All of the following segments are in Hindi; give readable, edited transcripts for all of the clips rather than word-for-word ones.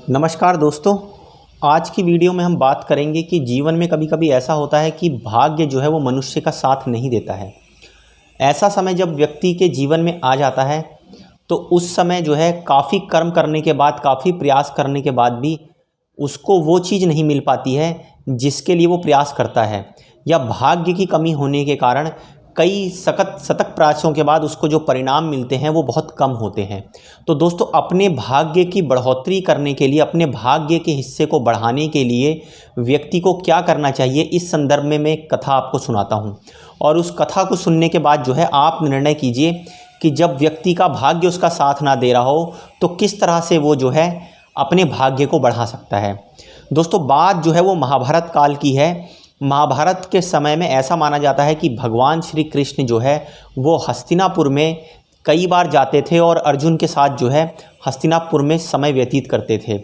नमस्कार दोस्तों। आज की वीडियो में हम बात करेंगे कि जीवन में कभी कभी ऐसा होता है कि भाग्य जो है वो मनुष्य का साथ नहीं देता है। ऐसा समय जब व्यक्ति के जीवन में आ जाता है तो उस समय जो है काफ़ी कर्म करने के बाद, काफ़ी प्रयास करने के बाद भी उसको वो चीज़ नहीं मिल पाती है जिसके लिए वो प्रयास करता है, या भाग्य की कमी होने के कारण कई शतक प्रयासों के बाद उसको जो परिणाम मिलते हैं वो बहुत कम होते हैं। तो दोस्तों, अपने भाग्य की बढ़ोतरी करने के लिए, अपने भाग्य के हिस्से को बढ़ाने के लिए व्यक्ति को क्या करना चाहिए, इस संदर्भ में मैं एक कथा आपको सुनाता हूँ। और उस कथा को सुनने के बाद जो है आप निर्णय कीजिए कि जब व्यक्ति का भाग्य उसका साथ ना दे रहा हो तो किस तरह से वो जो है अपने भाग्य को बढ़ा सकता है। दोस्तों, बात जो है वो महाभारत काल की है। महाभारत के समय में ऐसा माना जाता है कि भगवान श्री कृष्ण जो है वो हस्तिनापुर में कई बार जाते थे और अर्जुन के साथ जो है हस्तिनापुर में समय व्यतीत करते थे।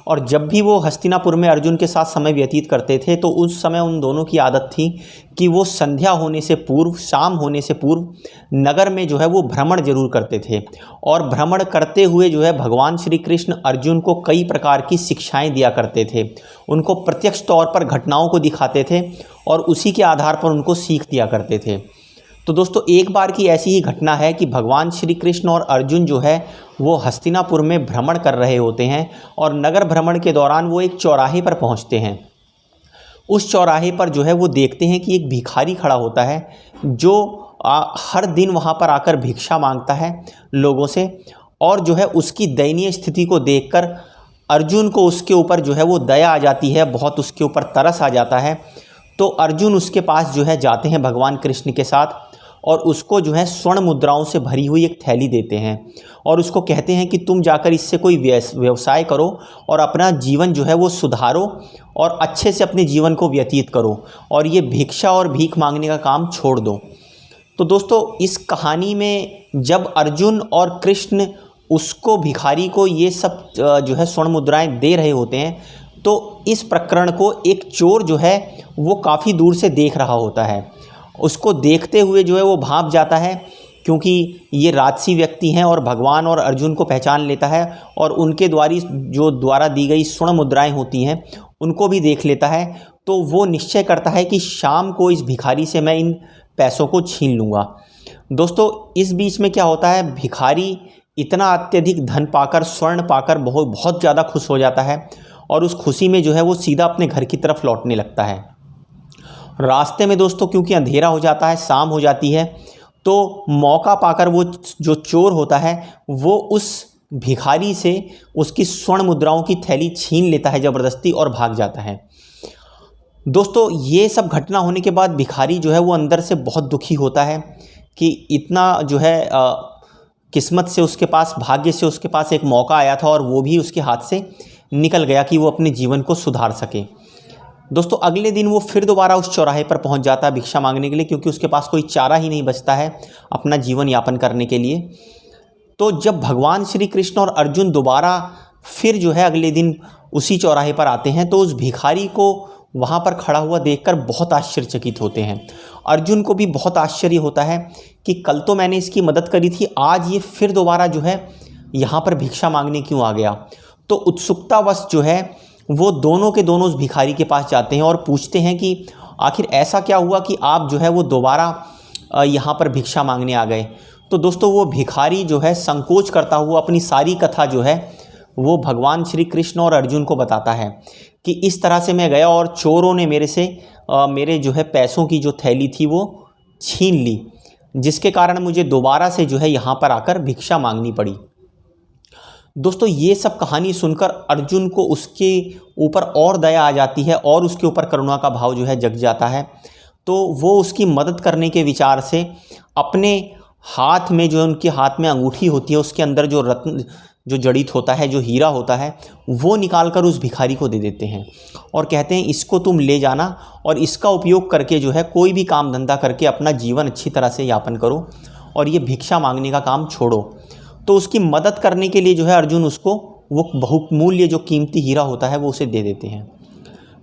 और जब भी वो हस्तिनापुर में अर्जुन के साथ समय व्यतीत करते थे तो उस समय उन दोनों की आदत थी कि वो संध्या होने से पूर्व, शाम होने से पूर्व नगर में जो है वो भ्रमण जरूर करते थे। और भ्रमण करते हुए जो है भगवान श्री कृष्ण अर्जुन को कई प्रकार की शिक्षाएं दिया करते थे, उनको प्रत्यक्ष तौर पर घटनाओं को दिखाते थे और उसी के आधार पर उनको सीख दिया करते थे। तो दोस्तों, एक बार की ऐसी ही घटना है कि भगवान श्री कृष्ण और अर्जुन जो है वो हस्तिनापुर में भ्रमण कर रहे होते हैं और नगर भ्रमण के दौरान वो एक चौराहे पर पहुंचते हैं। उस चौराहे पर जो है वो देखते हैं कि एक भिखारी खड़ा होता है जो हर दिन वहां पर आकर भिक्षा मांगता है लोगों से। और जो है उसकी दयनीय स्थिति को देखकर अर्जुन को उसके ऊपर जो है वो दया आ जाती है, बहुत उसके ऊपर तरस आ जाता है। तो अर्जुन उसके पास जो है जाते हैं भगवान कृष्ण के साथ और उसको जो है स्वर्ण मुद्राओं से भरी हुई एक थैली देते हैं और उसको कहते हैं कि तुम जाकर इससे कोई व्यवसाय करो और अपना जीवन जो है वो सुधारो और अच्छे से अपने जीवन को व्यतीत करो और ये भिक्षा और भीख मांगने का काम छोड़ दो। तो दोस्तों, इस कहानी में जब अर्जुन और कृष्ण उसको, भिखारी को, ये सब जो है स्वर्ण मुद्राएं दे रहे होते हैं तो इस प्रकरण को एक चोर जो है वो काफ़ी दूर से देख रहा होता है। उसको देखते हुए जो है वो भाप जाता है, क्योंकि ये राजसी व्यक्ति हैं और भगवान और अर्जुन को पहचान लेता है और उनके द्वारा दी गई स्वर्ण मुद्राएं होती हैं उनको भी देख लेता है। तो वो निश्चय करता है कि शाम को इस भिखारी से मैं इन पैसों को छीन लूँगा। दोस्तों, इस बीच में क्या होता है, भिखारी इतना अत्यधिक धन पाकर, स्वर्ण पाकर बहुत ज़्यादा खुश हो जाता है और उस खुशी में जो है वो सीधा अपने घर की तरफ लौटने लगता है। रास्ते में दोस्तों, क्योंकि अंधेरा हो जाता है, शाम हो जाती है, तो मौका पाकर वो जो चोर होता है वो उस भिखारी से उसकी स्वर्ण मुद्राओं की थैली छीन लेता है ज़बरदस्ती और भाग जाता है। दोस्तों, ये सब घटना होने के बाद भिखारी जो है वो अंदर से बहुत दुखी होता है कि इतना जो है किस्मत से उसके पास, भाग्य से उसके पास एक मौका आया था और वो भी उसके हाथ से निकल गया कि वो अपने जीवन को सुधार सके। दोस्तों, अगले दिन वो फिर दोबारा उस चौराहे पर पहुंच जाता है भिक्षा मांगने के लिए, क्योंकि उसके पास कोई चारा ही नहीं बचता है अपना जीवन यापन करने के लिए। तो जब भगवान श्री कृष्ण और अर्जुन दोबारा फिर जो है अगले दिन उसी चौराहे पर आते हैं तो उस भिखारी को वहाँ पर खड़ा हुआ देखकर बहुत आश्चर्यचकित होते हैं। अर्जुन को भी बहुत आश्चर्य होता है कि कल तो मैंने इसकी मदद करी थी, आज ये फिर दोबारा जो है यहाँ पर भिक्षा मांगने क्यों आ गया। तो उत्सुकतावश जो है वो दोनों के दोनों उस भिखारी के पास जाते हैं और पूछते हैं कि आखिर ऐसा क्या हुआ कि आप जो है वो दोबारा यहाँ पर भिक्षा मांगने आ गए। तो दोस्तों, वो भिखारी जो है संकोच करता हुआ अपनी सारी कथा जो है वो भगवान श्री कृष्ण और अर्जुन को बताता है कि इस तरह से मैं गया और चोरों ने मेरे जो है पैसों की जो थैली थी वो छीन ली, जिसके कारण मुझे दोबारा से जो है यहाँ पर आकर भिक्षा मांगनी पड़ी। दोस्तों, ये सब कहानी सुनकर अर्जुन को उसके ऊपर और दया आ जाती है और उसके ऊपर करुणा का भाव जो है जग जाता है। तो वो उसकी मदद करने के विचार से अपने हाथ में, जो उनके हाथ में अंगूठी होती है, उसके अंदर जो रत्न जो जड़ित होता है, जो हीरा होता है, वो निकालकर उस भिखारी को दे देते हैं और कहते हैं इसको तुम ले जाना और इसका उपयोग करके जो है कोई भी काम धंधा करके अपना जीवन अच्छी तरह से यापन करो और ये भिक्षा मांगने का काम छोड़ो। तो उसकी मदद करने के लिए जो है अर्जुन उसको वो बहुमूल्य जो कीमती हीरा होता है वो उसे दे देते हैं।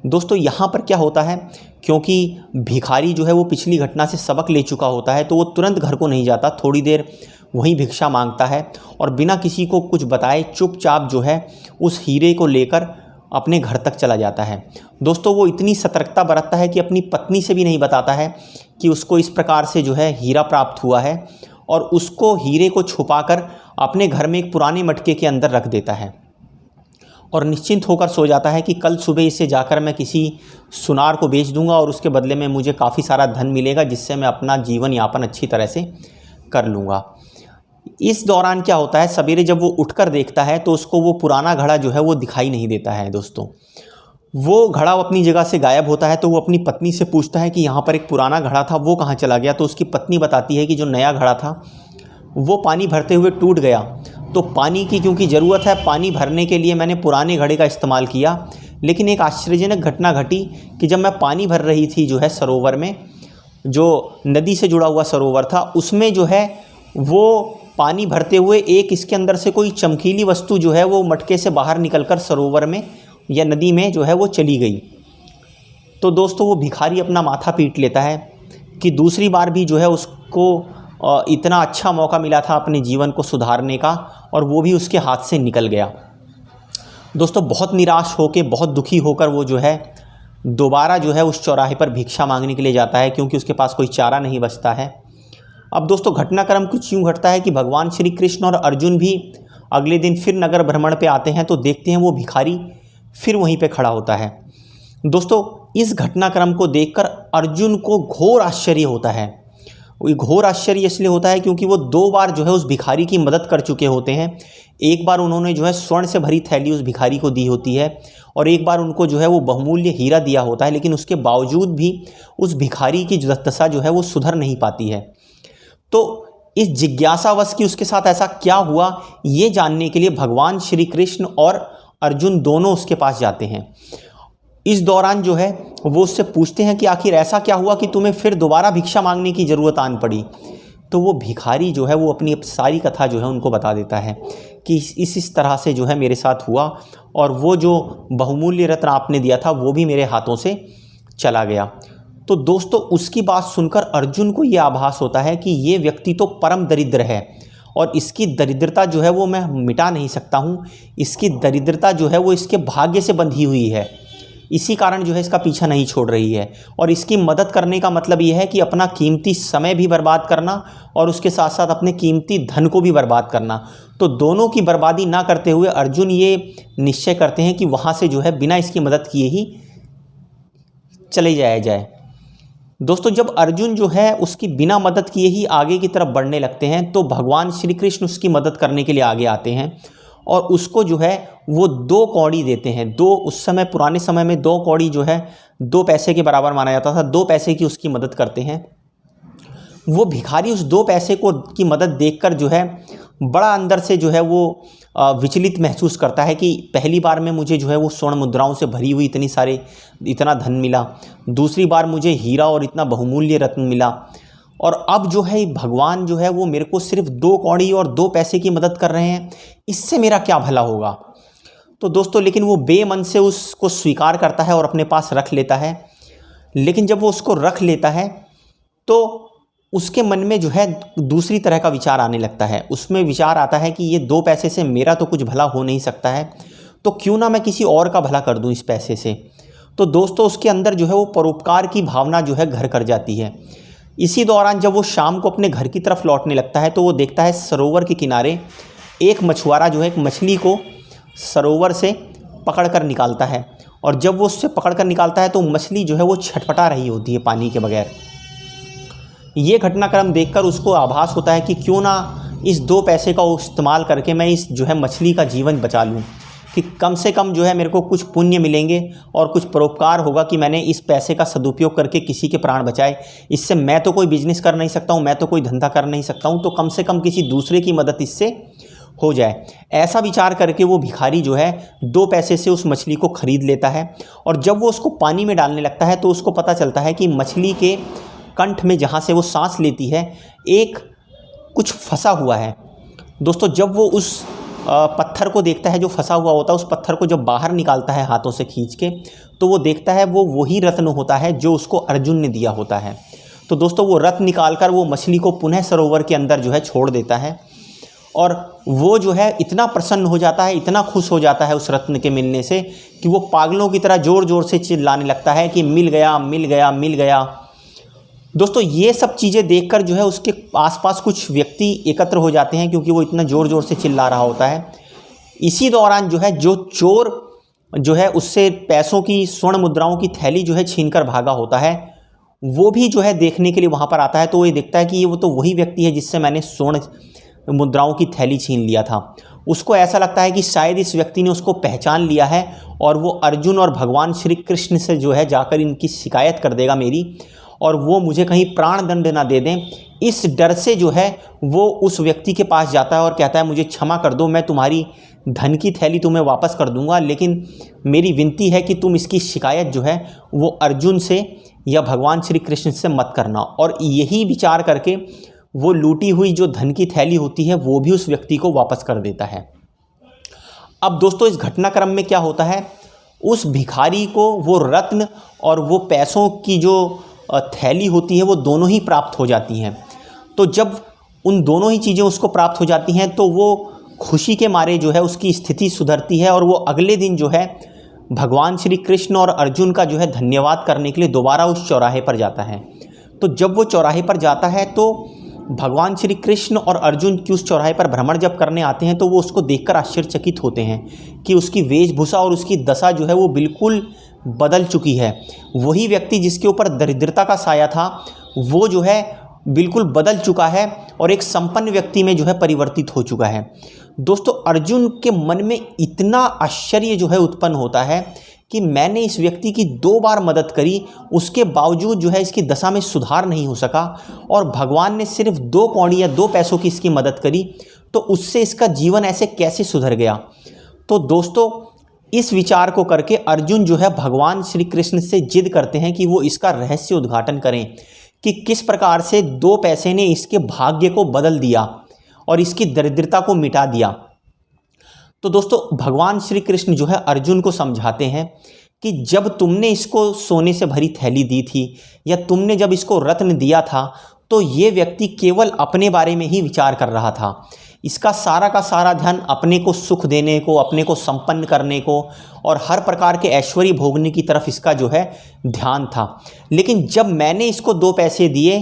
दोस्तों, यहाँ पर क्या होता है, क्योंकि भिखारी जो है वो पिछली घटना से सबक ले चुका होता है तो वो तुरंत घर को नहीं जाता, थोड़ी देर वहीं भिक्षा मांगता है और बिना किसी को कुछ बताए चुपचाप जो है उस हीरे को लेकर अपने घर तक चला जाता है। दोस्तों वो इतनी सतर्कता बरतता है कि अपनी पत्नी से भी नहीं बताता है कि उसको इस प्रकार से जो है हीरा प्राप्त हुआ है, और उसको हीरे को छुपाकर अपने घर में एक पुराने मटके के अंदर रख देता है और निश्चिंत होकर सो जाता है कि कल सुबह इसे जाकर मैं किसी सुनार को बेच दूंगा और उसके बदले में मुझे काफ़ी सारा धन मिलेगा, जिससे मैं अपना जीवन यापन अच्छी तरह से कर लूँगा। इस दौरान क्या होता है, सवेरे जब वो उठकर देखता है तो उसको वो पुराना घड़ा जो है वो दिखाई नहीं देता है। दोस्तों वो घड़ा अपनी जगह से गायब होता है, तो वो अपनी पत्नी से पूछता है कि यहाँ पर एक पुराना घड़ा था, वो कहाँ चला गया। तो उसकी पत्नी बताती है कि जो नया घड़ा था वो पानी भरते हुए टूट गया, तो पानी की क्योंकि ज़रूरत है, पानी भरने के लिए मैंने पुराने घड़े का इस्तेमाल किया। लेकिन एक आश्चर्यजनक घटना घटी कि जब मैं पानी भर रही थी जो है सरोवर में, जो नदी से जुड़ा हुआ सरोवर था, उसमें जो है वो पानी भरते हुए एक इसके अंदर से कोई चमकीली वस्तु जो है वो मटके से बाहर निकलकर सरोवर में या नदी में जो है वो चली गई। तो दोस्तों वो भिखारी अपना माथा पीट लेता है कि दूसरी बार भी जो है उसको इतना अच्छा मौका मिला था अपने जीवन को सुधारने का, और वो भी उसके हाथ से निकल गया। दोस्तों बहुत निराश होकर, बहुत दुखी होकर वो जो है दोबारा जो है उस चौराहे पर भिक्षा मांगने के लिए जाता है, क्योंकि उसके पास कोई चारा नहीं बचता है। अब दोस्तों घटनाक्रम कुछ यूँ घटता है कि भगवान श्री कृष्ण और अर्जुन भी अगले दिन फिर नगर भ्रमण पे आते हैं, तो देखते हैं वो भिखारी फिर वहीं पे खड़ा होता है। दोस्तों इस घटनाक्रम को देखकर अर्जुन को घोर आश्चर्य होता है। वो घोर आश्चर्य इसलिए होता है क्योंकि वो 2 बार जो है उस भिखारी की मदद कर चुके होते हैं। एक बार उन्होंने जो है स्वर्ण से भरी थैली उस भिखारी को दी होती है, और एक बार उनको जो है वो बहुमूल्य हीरा दिया होता है, लेकिन उसके बावजूद भी उस भिखारी की दशा जो है वो सुधर नहीं पाती है। तो इस जिज्ञासावश कि उसके साथ ऐसा क्या हुआ, ये जानने के लिए भगवान श्री कृष्ण और अर्जुन दोनों उसके पास जाते हैं। इस दौरान जो है वो उससे पूछते हैं कि आखिर ऐसा क्या हुआ कि तुम्हें फिर दोबारा भिक्षा मांगने की ज़रूरत आन पड़ी। तो वो भिखारी जो है वो अपनी सारी कथा जो है उनको बता देता है कि इस तरह से जो है मेरे साथ हुआ, और वो जो बहुमूल्य रत्न आपने दिया था वो भी मेरे हाथों से चला गया। तो दोस्तों उसकी बात सुनकर अर्जुन को ये आभास होता है कि ये व्यक्ति तो परम दरिद्र है, और इसकी दरिद्रता जो है वो मैं मिटा नहीं सकता हूँ। इसकी दरिद्रता जो है वो इसके भाग्य से बंधी हुई है, इसी कारण जो है इसका पीछा नहीं छोड़ रही है। और इसकी मदद करने का मतलब ये है कि अपना कीमती समय भी बर्बाद करना और उसके साथ साथ अपने कीमती धन को भी बर्बाद करना। तो दोनों की बर्बादी ना करते हुए अर्जुन ये निश्चय करते हैं कि वहाँ से जो है बिना इसकी मदद किए ही चले जाया जाए। दोस्तों जब अर्जुन जो है उसकी बिना मदद किए ही आगे की तरफ बढ़ने लगते हैं, तो भगवान श्री कृष्ण उसकी मदद करने के लिए आगे आते हैं और उसको जो है वो 2 कौड़ी देते हैं। उस समय पुराने समय में 2 कौड़ी जो है 2 पैसे के बराबर माना जाता था। 2 पैसे की उसकी मदद करते हैं। वो भिखारी उस 2 पैसे की मदद देखकर जो है बड़ा अंदर से जो है वो विचलित महसूस करता है कि पहली बार में मुझे जो है वो स्वर्ण मुद्राओं से भरी हुई इतना धन मिला, दूसरी बार मुझे हीरा और इतना बहुमूल्य रत्न मिला, और अब जो है भगवान जो है वो मेरे को सिर्फ 2 कौड़ी और 2 पैसे की मदद कर रहे हैं, इससे मेरा क्या भला होगा। तो दोस्तों लेकिन वो बेमन से उसको स्वीकार करता है और अपने पास रख लेता है। लेकिन जब वो उसको रख लेता है तो उसके मन में जो है दूसरी तरह का विचार आने लगता है। उसमें विचार आता है कि ये 2 पैसे से मेरा तो कुछ भला हो नहीं सकता है, तो क्यों ना मैं किसी और का भला कर दूं इस पैसे से। तो दोस्तों उसके अंदर जो है वो परोपकार की भावना जो है घर कर जाती है। इसी दौरान जब वो शाम को अपने घर की तरफ लौटने लगता है तो वो देखता है सरोवर के किनारे एक मछुआरा जो है एक मछली को सरोवर से पकड़ कर निकालता है, और जब वो उससे पकड़ कर निकालता है तो मछली जो है वो छटपटा रही होती है पानी के बगैर। ये घटनाक्रम देखकर उसको आभास होता है कि क्यों ना इस 2 पैसे का इस्तेमाल करके मैं इस जो है मछली का जीवन बचा लूँ, कि कम से कम जो है मेरे को कुछ पुण्य मिलेंगे और कुछ परोपकार होगा कि मैंने इस पैसे का सदुपयोग करके किसी के प्राण बचाए। इससे मैं तो कोई बिजनेस कर नहीं सकता हूँ, मैं तो कोई धंधा कर नहीं सकता हूँ, तो कम से कम किसी दूसरे की मदद इससे हो जाए। ऐसा विचार करके वो भिखारी जो है 2 पैसे से उस मछली को खरीद लेता है, और जब वो उसको पानी में डालने लगता है तो उसको पता चलता है कि मछली के कंठ में जहाँ से वो सांस लेती है एक कुछ फंसा हुआ है। दोस्तों जब वो उस पत्थर को देखता है जो फंसा हुआ होता है, उस पत्थर को जब बाहर निकालता है हाथों से खींच के, तो वो देखता है वो वही रत्न होता है जो उसको अर्जुन ने दिया होता है। तो दोस्तों वो रत्न निकालकर वो मछली को पुनः सरोवर के अंदर जो है छोड़ देता है और वो जो है इतना प्रसन्न हो जाता है, इतना खुश हो जाता है उस रत्न के मिलने से कि वो पागलों की तरह ज़ोर ज़ोर से चिल्लाने लगता है कि मिल गया, मिल गया, मिल गया। दोस्तों ये सब चीज़ें देखकर जो है उसके आसपास कुछ व्यक्ति एकत्र हो जाते हैं, क्योंकि वो इतना ज़ोर ज़ोर से चिल्ला रहा होता है। इसी दौरान जो है जो चोर जो है उससे पैसों की, स्वर्ण मुद्राओं की थैली जो है छीनकर भागा होता है, वो भी जो है देखने के लिए वहाँ पर आता है। तो वो ये देखता है कि ये वो तो वही व्यक्ति है जिससे मैंने स्वर्ण मुद्राओं की थैली छीन लिया था। उसको ऐसा लगता है कि शायद इस व्यक्ति ने उसको पहचान लिया है और वो अर्जुन और भगवान श्री कृष्ण से जो है जाकर इनकी शिकायत कर देगा मेरी, और वो मुझे कहीं प्राण दंड ना दे दें। इस डर से जो है वो उस व्यक्ति के पास जाता है और कहता है मुझे क्षमा कर दो, मैं तुम्हारी धन की थैली तुम्हें वापस कर दूंगा, लेकिन मेरी विनती है कि तुम इसकी शिकायत जो है वो अर्जुन से या भगवान श्री कृष्ण से मत करना। और यही विचार करके वो लूटी हुई जो धन की थैली होती है वो भी उस व्यक्ति को वापस कर देता है। अब दोस्तों इस घटनाक्रम में क्या होता है, उस भिखारी को वो रत्न और वो पैसों की जो थैली होती है वो दोनों ही प्राप्त हो जाती हैं। तो जब उन दोनों ही चीज़ें उसको प्राप्त हो जाती हैं तो वो खुशी के मारे जो है उसकी स्थिति सुधरती है और वो अगले दिन जो है भगवान श्री कृष्ण और अर्जुन का जो है धन्यवाद करने के लिए दोबारा उस चौराहे पर जाता है। तो जब वो चौराहे पर जाता है तो भगवान श्री कृष्ण और अर्जुन की उस चौराहे पर भ्रमण जब करने आते हैं तो वो उसको देखकर आश्चर्यचकित होते हैं कि उसकी वेशभूषा और उसकी दशा जो है वो बिल्कुल बदल चुकी है। वही व्यक्ति जिसके ऊपर दरिद्रता का साया था वो जो है बिल्कुल बदल चुका है और एक संपन्न व्यक्ति में जो है परिवर्तित हो चुका है। दोस्तों अर्जुन के मन में इतना आश्चर्य जो है उत्पन्न होता है कि मैंने इस व्यक्ति की 2 बार मदद करी, उसके बावजूद जो है इसकी दशा में सुधार नहीं हो सका, और भगवान ने सिर्फ 2 कौड़ी या 2 पैसों की इसकी मदद करी, तो उससे इसका जीवन ऐसे कैसे सुधर गया। तो दोस्तों इस विचार को करके अर्जुन जो है भगवान श्री कृष्ण से जिद करते हैं कि वो इसका रहस्य उद्घाटन करें कि किस प्रकार से 2 पैसे ने इसके भाग्य को बदल दिया और इसकी दरिद्रता को मिटा दिया। तो दोस्तों भगवान श्री कृष्ण जो है अर्जुन को समझाते हैं कि जब तुमने इसको सोने से भरी थैली दी थी या तुमने जब इसको रत्न दिया था तो ये व्यक्ति केवल अपने बारे में ही विचार कर रहा था। इसका सारा का सारा ध्यान अपने को सुख देने को, अपने को संपन्न करने को और हर प्रकार के ऐश्वर्य भोगने की तरफ इसका जो है ध्यान था। लेकिन जब मैंने इसको 2 पैसे दिए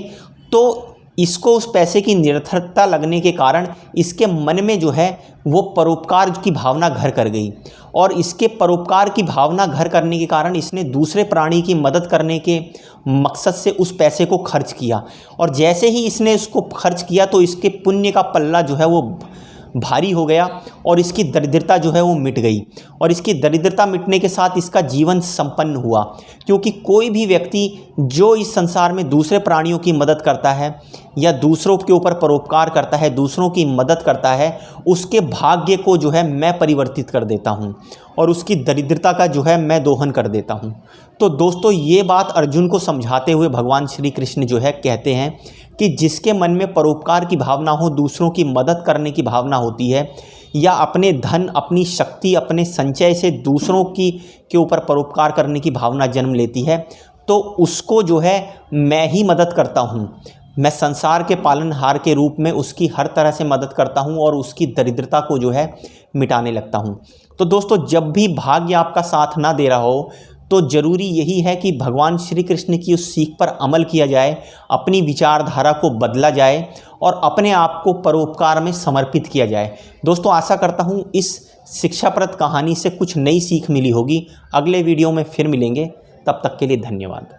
तो इसको उस पैसे की निरर्थकता लगने के कारण इसके मन में जो है वो परोपकार की भावना घर कर गई, और इसके परोपकार की भावना घर करने के कारण इसने दूसरे प्राणी की मदद करने के मकसद से उस पैसे को खर्च किया। और जैसे ही इसने उसको खर्च किया तो इसके पुण्य का पल्ला जो है वो भारी हो गया और इसकी दरिद्रता जो है वो मिट गई, और इसकी दरिद्रता मिटने के साथ इसका जीवन संपन्न हुआ। क्योंकि कोई भी व्यक्ति जो इस संसार में दूसरे प्राणियों की मदद करता है या दूसरों के ऊपर परोपकार करता है, दूसरों की मदद करता है, उसके भाग्य को जो है मैं परिवर्तित कर देता हूँ और उसकी दरिद्रता का जो है मैं दोहन कर देता हूँ। तो दोस्तों ये बात अर्जुन को समझाते हुए भगवान श्री कृष्ण जो है कहते हैं कि जिसके मन में परोपकार की भावना हो, दूसरों की मदद करने की भावना होती है, या अपने धन, अपनी शक्ति, अपने संचय से दूसरों की के ऊपर परोपकार करने की भावना जन्म लेती है, तो उसको जो है मैं ही मदद करता हूँ। मैं संसार के पालनहार के रूप में उसकी हर तरह से मदद करता हूँ और उसकी दरिद्रता को जो है मिटाने लगता हूँ। तो दोस्तों जब भी भाग्य आपका साथ ना दे रहा हो तो ज़रूरी यही है कि भगवान श्री कृष्ण की उस सीख पर अमल किया जाए, अपनी विचारधारा को बदला जाए और अपने आप को परोपकार में समर्पित किया जाए। दोस्तों आशा करता हूँ इस शिक्षाप्रद कहानी से कुछ नई सीख मिली होगी। अगले वीडियो में फिर मिलेंगे, तब तक के लिए धन्यवाद।